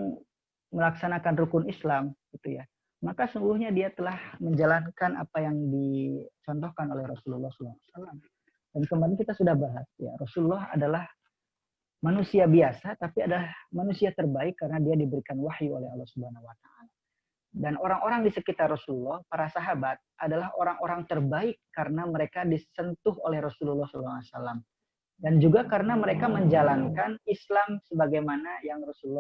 melaksanakan rukun Islam, gitu ya, maka sungguhnya dia telah menjalankan apa yang dicontohkan oleh Rasulullah SAW. Dan kemarin kita sudah bahas ya, Rasulullah adalah manusia biasa, tapi adalah manusia terbaik karena dia diberikan wahyu oleh Allah Subhanahu Wa Taala. Dan orang-orang di sekitar Rasulullah, para sahabat, adalah orang-orang terbaik karena mereka disentuh oleh Rasulullah SAW. Dan juga karena mereka menjalankan Islam sebagaimana yang Rasulullah